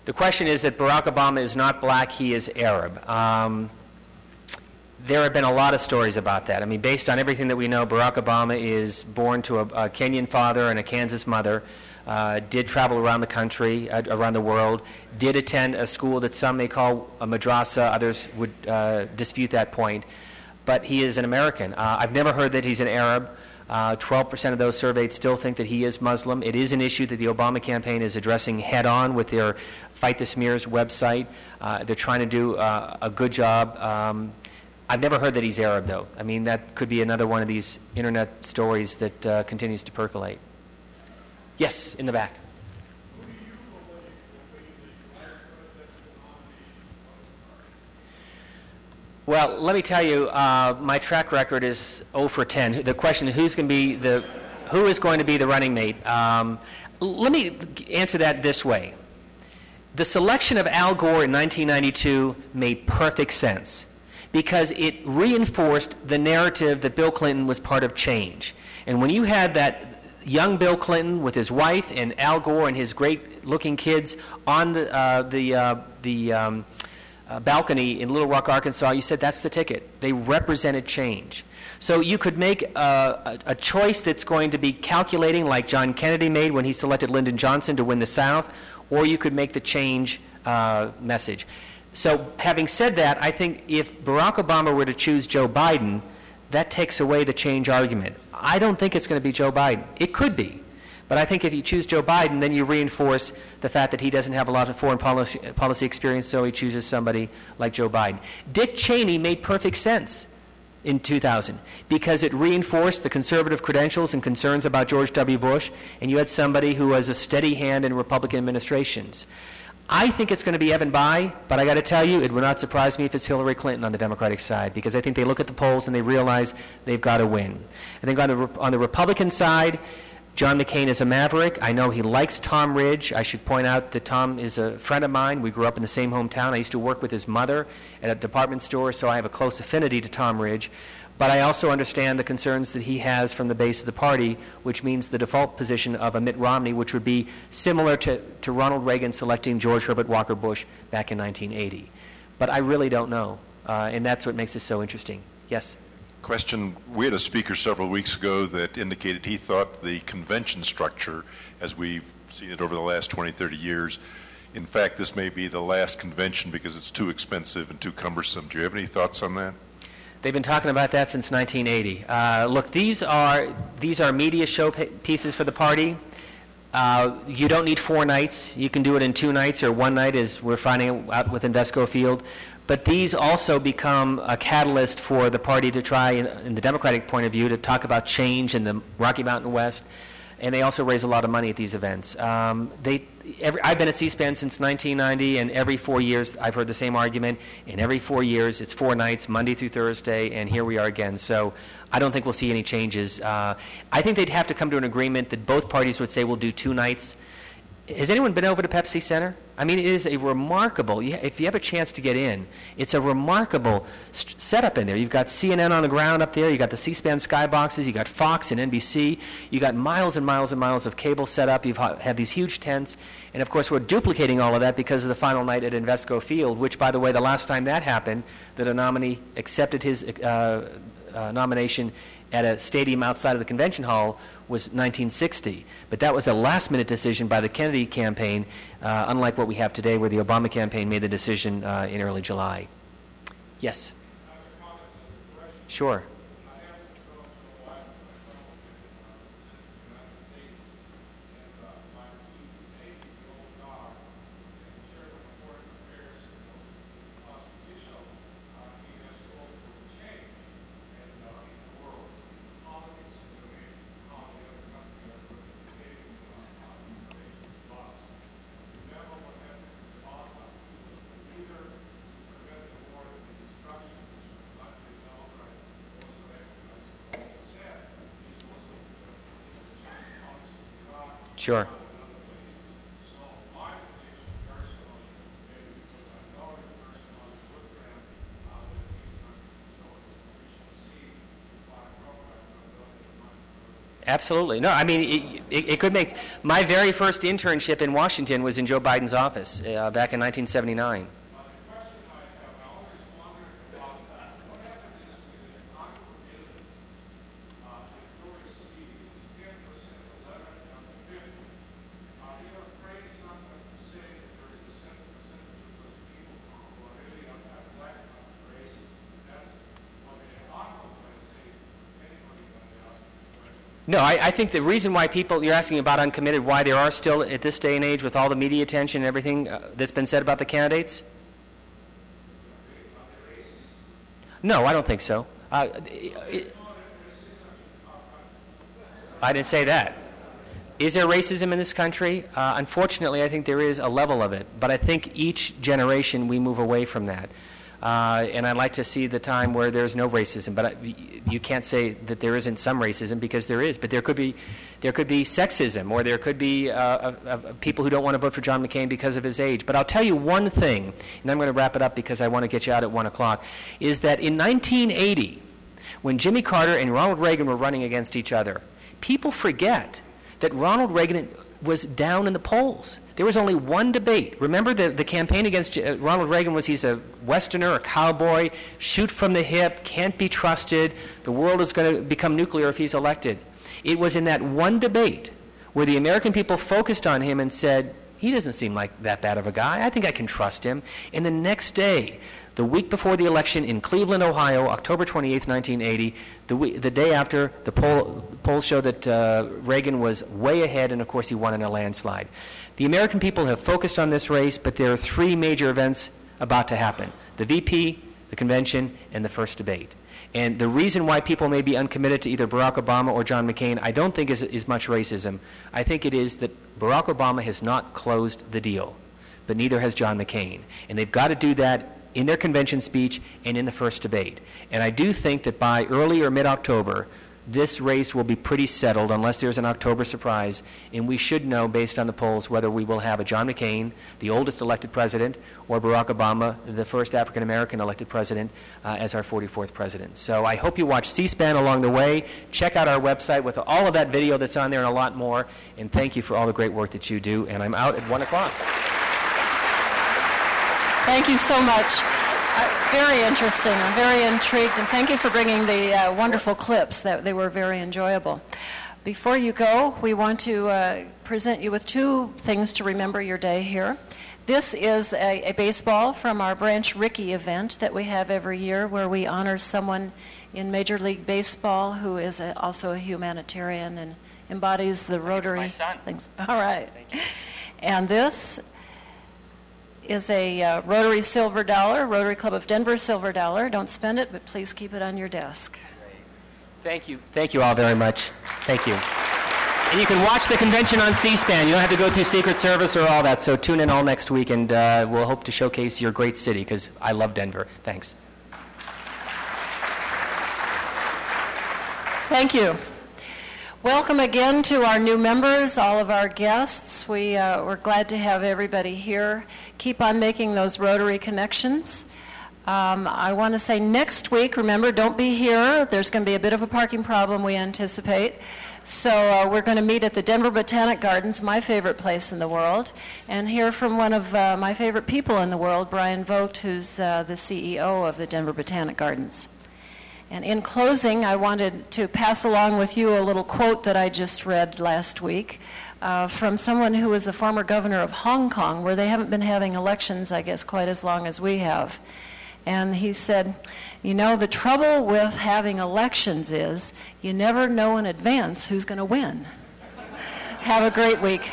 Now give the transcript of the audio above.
The question is that Barack Obama is not black, he is Arab. There have been a lot of stories about that. I mean, based on everything that we know, Barack Obama is born to a Kenyan father and a Kansas mother, did travel around the country, around the world, did attend a school that some may call a madrasa, others would dispute that point, but he is an American. I've never heard that he's an Arab. 12% of those surveyed still think that he is Muslim. It is an issue that the Obama campaign is addressing head-on with their Fight the Smears website. They're trying to do a good job. I've never heard that he's Arab, though. I mean, that could be another one of these internet stories that continues to percolate. Yes, in the back. Well, let me tell you, my track record is 0 for 10. The question, who is going to be the running mate? Let me answer that this way. The selection of Al Gore in 1992 made perfect sense because it reinforced the narrative that Bill Clinton was part of change. And when you had that young Bill Clinton with his wife and Al Gore and his great-looking kids on the balcony in Little Rock, Arkansas, you said that's the ticket. They represented change. So you could make a choice that's going to be calculating like John Kennedy made when he selected Lyndon Johnson to win the South, or you could make the change message. So having said that, I think if Barack Obama were to choose Joe Biden, that takes away the change argument. I don't think it's going to be Joe Biden. It could be. But I think if you choose Joe Biden, then you reinforce the fact that he doesn't have a lot of foreign policy experience, so he chooses somebody like Joe Biden. Dick Cheney made perfect sense in 2000 because it reinforced the conservative credentials and concerns about George W. Bush, and you had somebody who was a steady hand in Republican administrations. I think it's going to be Evan Bayh, but I got to tell you, it would not surprise me if it's Hillary Clinton on the Democratic side, because I think they look at the polls and they realize they've got to win. I think on the Republican side, John McCain is a maverick. I know he likes Tom Ridge. I should point out that Tom is a friend of mine. We grew up in the same hometown. I used to work with his mother at a department store, so I have a close affinity to Tom Ridge. But I also understand the concerns that he has from the base of the party, which means the default position of a Mitt Romney, which would be similar to Ronald Reagan selecting George Herbert Walker Bush back in 1980. But I really don't know, and that's what makes it so interesting. Yes? Question. We had a speaker several weeks ago that indicated he thought the convention structure, as we've seen it over the last 20, 30 years, in fact, this may be the last convention because it's too expensive and too cumbersome. Do you have any thoughts on that? They've been talking about that since 1980. Look, these are media show pieces for the party. You don't need 4 nights. You can do it in 2 nights or 1 night, as we're finding out with Invesco Field. But these also become a catalyst for the party to try, in the Democratic point of view, to talk about change in the Rocky Mountain West. And they also raise a lot of money at these events. I've been at C-SPAN since 1990, and every 4 years I've heard the same argument. And every 4 years it's 4 nights, Monday through Thursday, and here we are again. So I don't think we'll see any changes. I think they'd have to come to an agreement that both parties would say we'll do 2 nights. Has anyone been over to Pepsi Center? I mean, it is a remarkable, if you have a chance to get in, it's a remarkable setup in there. You've got CNN on the ground up there. You've got the C-SPAN skyboxes. You've got Fox and NBC. You've got miles and miles and miles of cable set up. You've had these huge tents. And, of course, we're duplicating all of that because of the final night at Invesco Field, which, by the way, the last time that happened, that a nominee accepted his nomination at a stadium outside of the convention hall was 1960. But that was a last-minute decision by the Kennedy campaign, unlike what we have today where the Obama campaign made the decision in early July. Yes? Sure. Sure. Absolutely. No, I mean, it could make... My very first internship in Washington was in Joe Biden's office back in 1979. No, I think the reason why people, you're asking about uncommitted, why there are still, at this day and age, with all the media attention and everything that's been said about the candidates? No, I don't think so. I didn't say that. Is there racism in this country? Unfortunately, I think there is a level of it, but I think each generation we move away from that. And I'd like to see the time where there's no racism, but you can't say that there isn't some racism, because there is. But there could be sexism, or there could be people who don't want to vote for John McCain because of his age. But I'll tell you one thing, and I'm going to wrap it up because I want to get you out at 1 o'clock, is that in 1980, when Jimmy Carter and Ronald Reagan were running against each other, people forget that Ronald Reagan was down in the polls. There was only one debate. Remember, the campaign against Ronald Reagan was he's a Westerner, a cowboy, shoot from the hip, can't be trusted, the world is going to become nuclear if he's elected. It was in that one debate where the American people focused on him and said, he doesn't seem like that bad of a guy, I think I can trust him. And the next day, the week before the election in Cleveland, Ohio, October 28th, 1980, the day after, the polls show that Reagan was way ahead, and of course he won in a landslide. The American people have focused on this race, but there are three major events about to happen: the VP, the convention, and the first debate. And the reason why people may be uncommitted to either Barack Obama or John McCain, I don't think is much racism. I think it is that Barack Obama has not closed the deal, but neither has John McCain. And they've got to do that in their convention speech and in the first debate. And I do think that by early or mid-October, this race will be pretty settled unless there's an October surprise, and we should know, based on the polls, whether we will have a John McCain, the oldest elected president, or Barack Obama, the first African-American elected president, as our 44th president. So I hope you watch C-SPAN along the way. Check out our website with all of that video that's on there and a lot more, and thank you for all the great work that you do, and I'm out at 1 o'clock. Thank you so much. Very interesting. I'm very intrigued, and thank you for bringing the wonderful clips. They were very enjoyable. Before you go, we want to present you with two things to remember your day here. This is a baseball from our Branch Rickey event that we have every year, where we honor someone in Major League Baseball who is also a humanitarian and embodies the Rotary. My son. Things. All right. Thank you. And this is a Rotary Silver Dollar, Rotary Club of Denver Silver Dollar. Don't spend it, but please keep it on your desk. Thank you. Thank you all very much. Thank you. And you can watch the convention on C-SPAN. You don't have to go through Secret Service or all that, so tune in all next week, and we'll hope to showcase your great city, because I love Denver. Thanks. Thank you. Welcome again to our new members, all of our guests. We're glad to have everybody here. Keep on making those Rotary connections. I want to say next week, remember, don't be here. There's going to be a bit of a parking problem, we anticipate. So we're going to meet at the Denver Botanic Gardens, my favorite place in the world, and hear from one of my favorite people in the world, Brian Vogt, who's the CEO of the Denver Botanic Gardens. And in closing, I wanted to pass along with you a little quote that I just read last week from someone who was a former governor of Hong Kong, where they haven't been having elections, I guess, quite as long as we have. And he said, you know, the trouble with having elections is you never know in advance who's going to win. Have a great week.